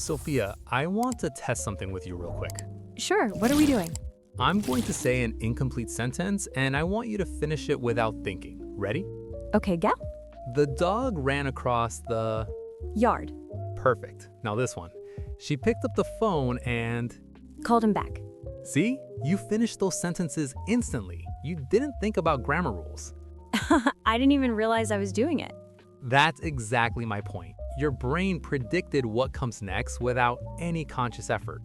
Sophia, I want to test something with you real quick. Sure, what are we doing? I'm going to say an incomplete sentence, and I want you to finish it without thinking. Ready? Okay, go. The dog ran across the... Yard. Perfect. Now this one. She picked up the phone and... Called him back. See? You finished those sentences instantly. You didn't think about grammar rules. I didn't even realize I was doing it. That's exactly my point. Your brain predicted what comes next without any conscious effort.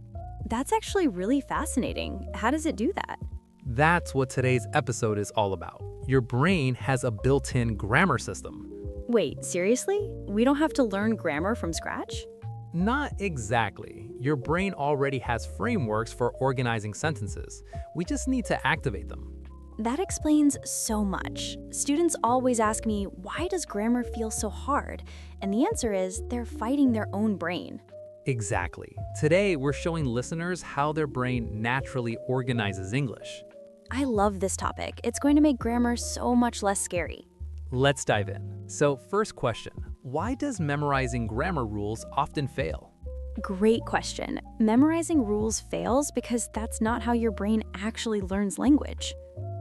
That's actually really fascinating. How does it do that? That's what today's episode is all about. Your brain has a built-in grammar system. Wait, seriously? We don't have to learn grammar from scratch? Not exactly. Your brain already has frameworks for organizing sentences. We just need to activate them. That explains so much. Students always ask me, why does grammar feel so hard? And the answer is, they're fighting their own brain. Exactly. Today, we're showing listeners how their brain naturally organizes English. I love this topic. It's going to make grammar so much less scary. Let's dive in. So, first question, why does memorizing grammar rules often fail? Great question. Memorizing rules fails because that's not how your brain actually learns language.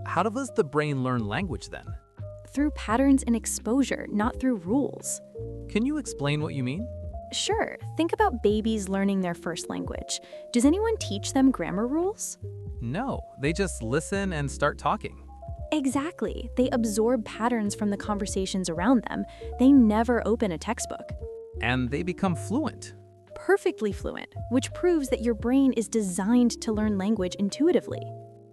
How does the brain learn language then? Through patterns and exposure, not through rules. Can you explain what you mean? Sure, think about babies learning their first language. Does anyone teach them grammar rules? No, they just listen and start talking. Exactly. They absorb patterns from the conversations around them. They never open a textbook. And they become fluent. Perfectly fluent, which proves that your brain is designed to learn language intuitively.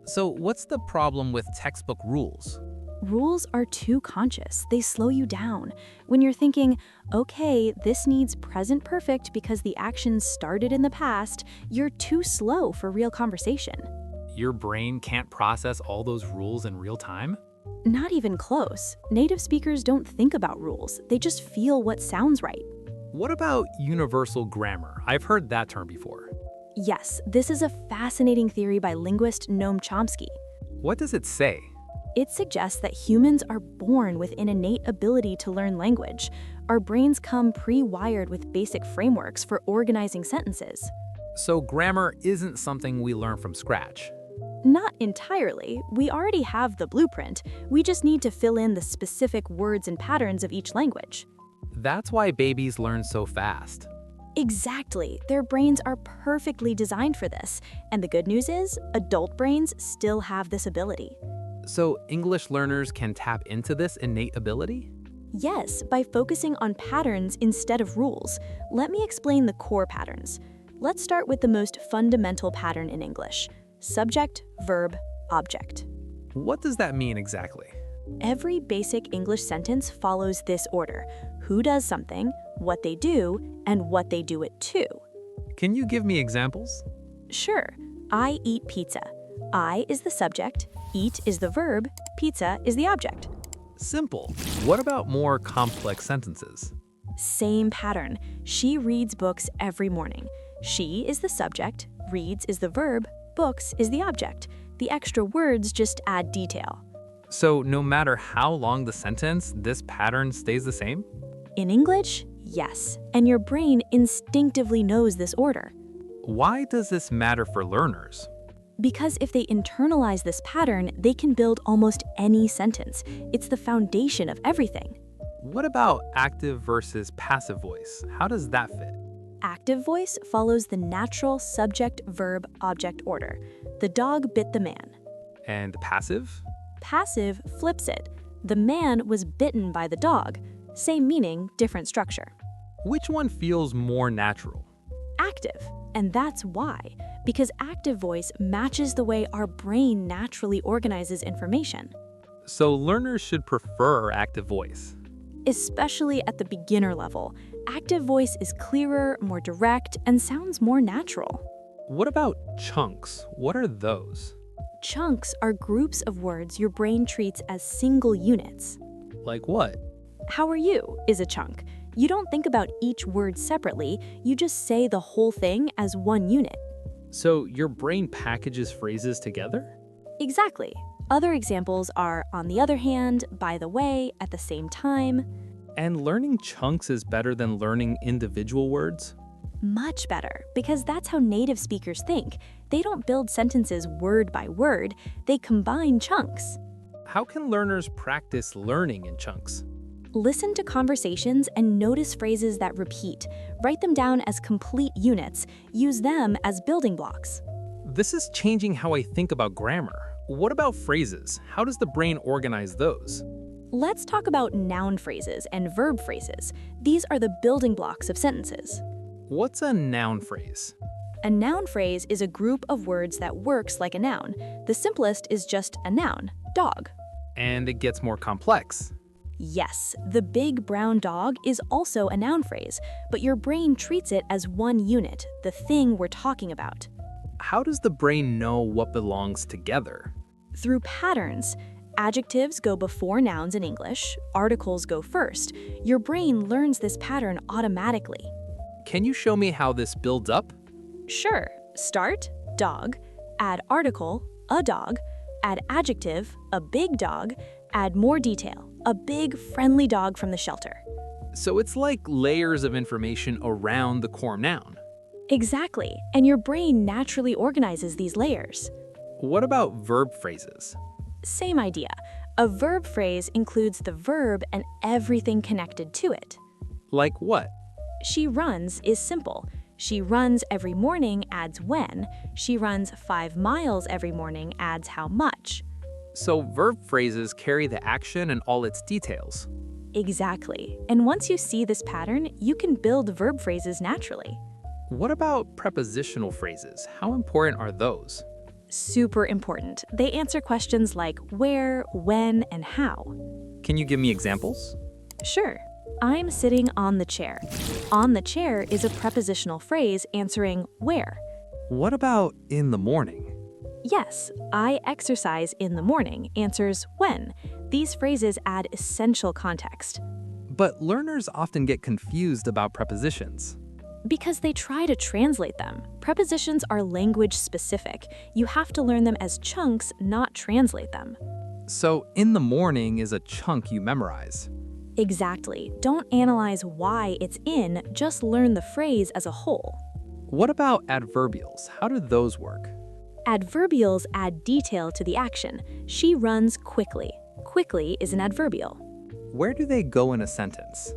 So what's the problem with textbook rules? Rules are too conscious. They slow you down. When you're thinking, okay, this needs present perfect because the action started in the past, you're too slow for real conversation. Your brain can't process all those rules in real time? Not even close. Native speakers don't think about rules. They just feel what sounds right. What about universal grammar? I've heard that term before. Yes, this is a fascinating theory by linguist Noam Chomsky. What does it say? It suggests that humans are born with an innate ability to learn language. Our brains come pre-wired with basic frameworks for organizing sentences. So grammar isn't something we learn from scratch. Not entirely. We already have the blueprint. We just need to fill in the specific words and patterns of each language. That's why babies learn so fast. Exactly. Their brains are perfectly designed for this. And the good news is, adult brains still have this ability. So English learners can tap into this innate ability? Yes, by focusing on patterns instead of rules. Let me explain the core patterns. Let's start with the most fundamental pattern in English: subject-verb-object. What does that mean exactly? Every basic English sentence follows this order: who does something, what they do, and what they do it to. Can you give me examples? Sure. I eat pizza. I is the subject, eat is the verb, pizza is the object. Simple. What about more complex sentences? Same pattern. She reads books every morning. She is the subject, reads is the verb, books is the object. The extra words just add detail. So no matter how long the sentence, this pattern stays the same? In English, yes. And your brain instinctively knows this order. Why does this matter for learners? Because if they internalize this pattern, they can build almost any sentence. It's the foundation of everything. What about active versus passive voice? How does that fit? Active voice follows the natural subject-verb-object order. The dog bit the man. And passive? Passive flips it. The man was bitten by the dog. Same meaning, different structure. Which one feels more natural? Active. And that's why. Because active voice matches the way our brain naturally organizes information. So learners should prefer active voice. Especially at the beginner level. Active voice is clearer, more direct, and sounds more natural. What about chunks? What are those? Chunks are groups of words your brain treats as single units. Like what? How are you is a chunk. You don't think about each word separately, you just say the whole thing as one unit. So your brain packages phrases together? Exactly. Other examples are on the other hand, by the way, at the same time. And learning chunks is better than learning individual words? Much better, because that's how native speakers think. They don't build sentences word by word, they combine chunks. How can learners practice learning in chunks? Listen to conversations and notice phrases that repeat. Write them down as complete units. Use them as building blocks. This is changing how I think about grammar. What about phrases? How does the brain organize those? Let's talk about noun phrases and verb phrases. These are the building blocks of sentences. What's a noun phrase? A noun phrase is a group of words that works like a noun. The simplest is just a noun, dog. And it gets more complex. Yes, the big brown dog is also a noun phrase, but your brain treats it as one unit, the thing we're talking about. How does the brain know what belongs together? Through patterns. Adjectives go before nouns in English, articles go first. Your brain learns this pattern automatically. Can you show me how this builds up? Sure. Start, dog, add article, a dog, add adjective, a big dog, add more detail, a big friendly dog from the shelter. So it's like layers of information around the core noun. Exactly, and your brain naturally organizes these layers. What about verb phrases? Same idea. A verb phrase includes the verb and everything connected to it. Like what? She runs is simple. She runs every morning adds when. She runs 5 miles every morning adds how much. So verb phrases carry the action and all its details. Exactly. And once you see this pattern, you can build verb phrases naturally. What about prepositional phrases? How important are those? Super important. They answer questions like where, when, and how. Can you give me examples? Sure. I'm sitting on the chair. On the chair is a prepositional phrase answering where. What about in the morning? Yes, I exercise in the morning answers when. These phrases add essential context. But learners often get confused about prepositions. Because they try to translate them. Prepositions are language specific. You have to learn them as chunks, not translate them. So in the morning is a chunk you memorize. Exactly. Don't analyze why it's in, just learn the phrase as a whole. What about adverbials? How do those work? Adverbials add detail to the action. She runs quickly. Quickly is an adverbial. Where do they go in a sentence?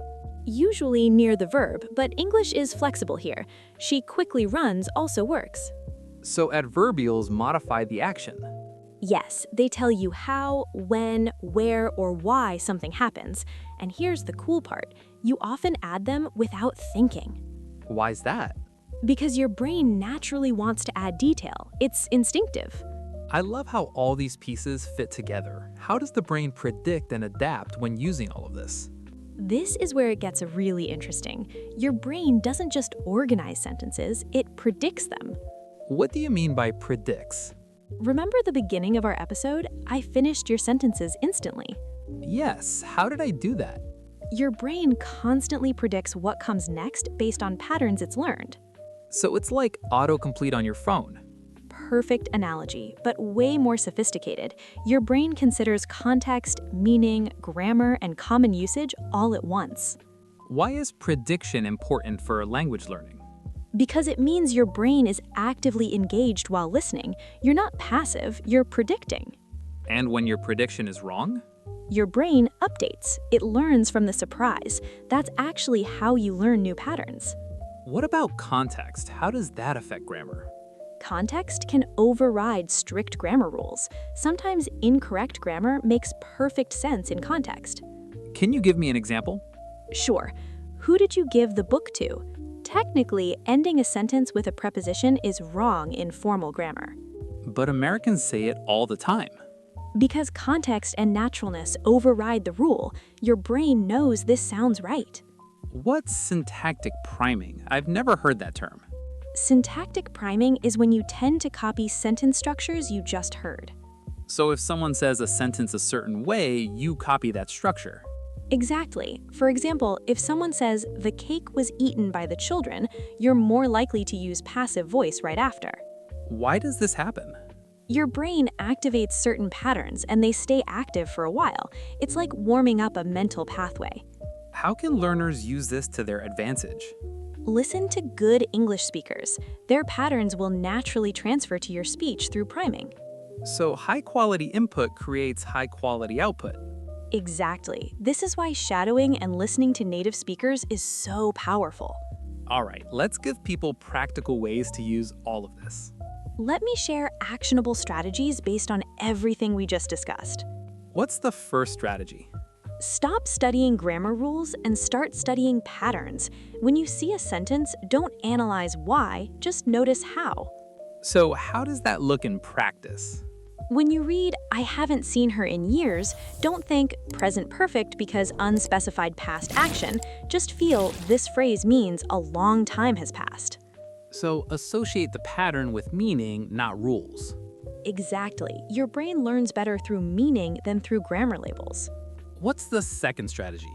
Usually near the verb, but English is flexible here. She quickly runs also works. So adverbials modify the action. Yes, they tell you how, when, where, or why something happens. And here's the cool part. You often add them without thinking. Why's that? Because your brain naturally wants to add detail. It's instinctive. I love how all these pieces fit together. How does the brain predict and adapt when using all of this? This is where it gets really interesting. Your brain doesn't just organize sentences, it predicts them. What do you mean by predicts? Remember the beginning of our episode? I finished your sentences instantly. Yes, how did I do that? Your brain constantly predicts what comes next based on patterns it's learned. So it's like autocomplete on your phone. Perfect analogy, but way more sophisticated. Your brain considers context, meaning, grammar, and common usage all at once. Why is prediction important for language learning? Because it means your brain is actively engaged while listening. You're not passive, you're predicting. And when your prediction is wrong? Your brain updates. It learns from the surprise. That's actually how you learn new patterns. What about context? How does that affect grammar? Context can override strict grammar rules. Sometimes incorrect grammar makes perfect sense in context. Can you give me an example? Sure. Who did you give the book to? Technically, ending a sentence with a preposition is wrong in formal grammar. But Americans say it all the time. Because context and naturalness override the rule, your brain knows this sounds right. What's syntactic priming? I've never heard that term. Syntactic priming is when you tend to copy sentence structures you just heard. So if someone says a sentence a certain way, you copy that structure. Exactly. For example, if someone says, "The cake was eaten by the children," you're more likely to use passive voice right after. Why does this happen? Your brain activates certain patterns and they stay active for a while. It's like warming up a mental pathway. How can learners use this to their advantage? Listen to good English speakers. Their patterns will naturally transfer to your speech through priming. So high-quality input creates high-quality output. Exactly. This is why shadowing and listening to native speakers is so powerful. All right, let's give people practical ways to use all of this. Let me share actionable strategies based on everything we just discussed. What's the first strategy? Stop studying grammar rules and start studying patterns. When you see a sentence, don't analyze why, just notice how. So how does that look in practice? When you read, "I haven't seen her in years," don't think present perfect because unspecified past action. Just feel this phrase means a long time has passed. So associate the pattern with meaning, not rules. Exactly. Your brain learns better through meaning than through grammar labels. What's the second strategy?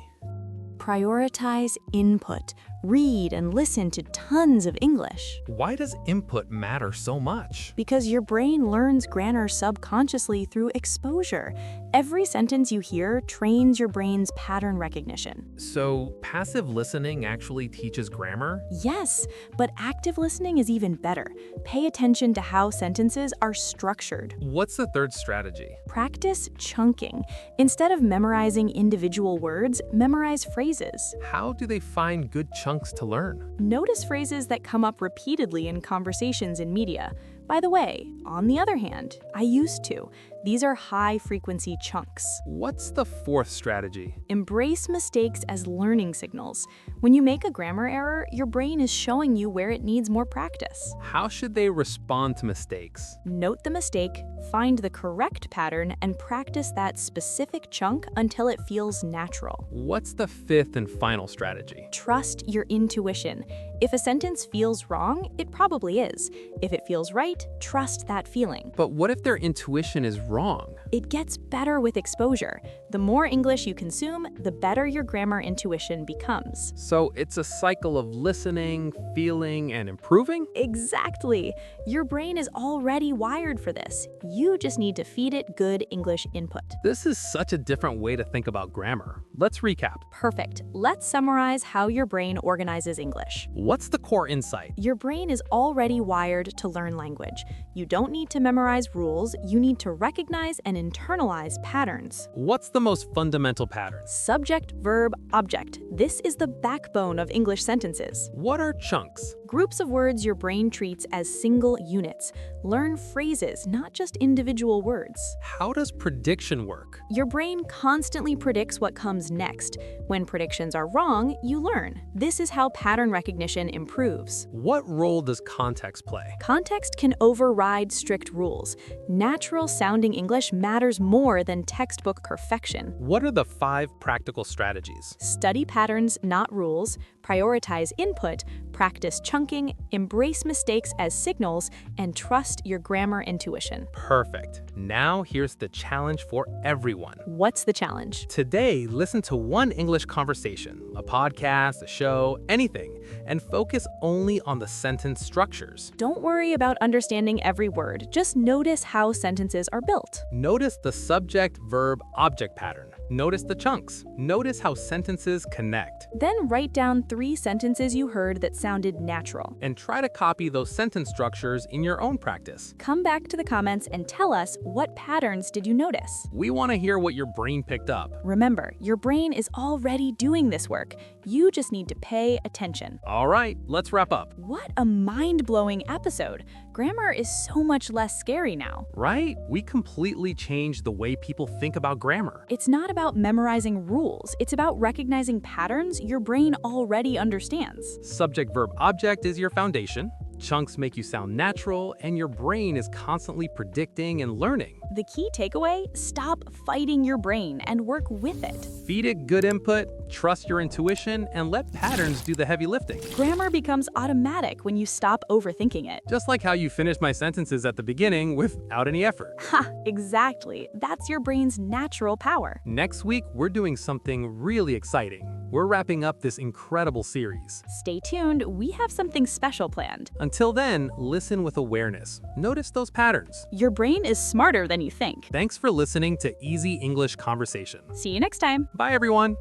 Prioritize input. Read and listen to tons of English. Why does input matter so much? Because your brain learns grammar subconsciously through exposure. Every sentence you hear trains your brain's pattern recognition. So passive listening actually teaches grammar? Yes, but active listening is even better. Pay attention to how sentences are structured. What's the third strategy? Practice chunking. Instead of memorizing individual words, memorize phrases. How do they find good chunks to learn? Notice phrases that come up repeatedly in conversations in media. By the way, on the other hand, I used to. These are high-frequency chunks. What's the fourth strategy? Embrace mistakes as learning signals. When you make a grammar error, your brain is showing you where it needs more practice. How should they respond to mistakes? Note the mistake, find the correct pattern, and practice that specific chunk until it feels natural. What's the fifth and final strategy? Trust your intuition. If a sentence feels wrong, it probably is. If it feels right, trust that feeling. But what if their intuition is wrong? It gets better with exposure. The more English you consume, the better your grammar intuition becomes. So it's a cycle of listening, feeling, and improving? Exactly. Your brain is already wired for this. You just need to feed it good English input. This is such a different way to think about grammar. Let's recap. Perfect. Let's summarize how your brain organizes English. What's the core insight? Your brain is already wired to learn language. You don't need to memorize rules, you need to recognize and internalize patterns. What's the most fundamental pattern? Subject-Verb-Object. This is the backbone of English sentences. What are chunks? Groups of words your brain treats as single units. Learn phrases, not just individual words. How does prediction work? Your brain constantly predicts what comes next. When predictions are wrong, you learn. This is how pattern recognition improves. What role does context play? Context can override strict rules. Natural-sounding English matters more than textbook perfection. What are the 5 practical strategies? Study patterns, not rules. Prioritize input. Practice chunking. Embrace mistakes as signals. And trust your grammar intuition. Perfect. Now here's the challenge for everyone. What's the challenge? Today, listen to one English conversation, a podcast, a show, anything, and focus only on the sentence structures. Don't worry about understanding every word. Just notice how sentences are built. Notice the subject-verb-object pattern. Notice the chunks. Notice how sentences connect. Then write down 3 sentences you heard that sounded natural. And try to copy those sentence structures in your own practice. Come back to the comments and tell us, what patterns did you notice? We want to hear what your brain picked up. Remember, your brain is already doing this work. You just need to pay attention. All right, let's wrap up. What a mind-blowing episode. Grammar is so much less scary now. Right? We completely changed the way people think about grammar. It's not about memorizing rules. It's about recognizing patterns your brain already understands. Subject-verb-object is your foundation. Chunks make you sound natural, and your brain is constantly predicting and learning. The key takeaway? Stop fighting your brain and work with it. Feed it good input, trust your intuition, and let patterns do the heavy lifting. Grammar becomes automatic when you stop overthinking it. Just like how you finished my sentences at the beginning without any effort. Ha, exactly. That's your brain's natural power. Next week, we're doing something really exciting. We're wrapping up this incredible series. Stay tuned, we have something special planned. Until then, listen with awareness. Notice those patterns. Your brain is smarter than you think. Thanks for listening to Easy English Conversation. See you next time. Bye, everyone.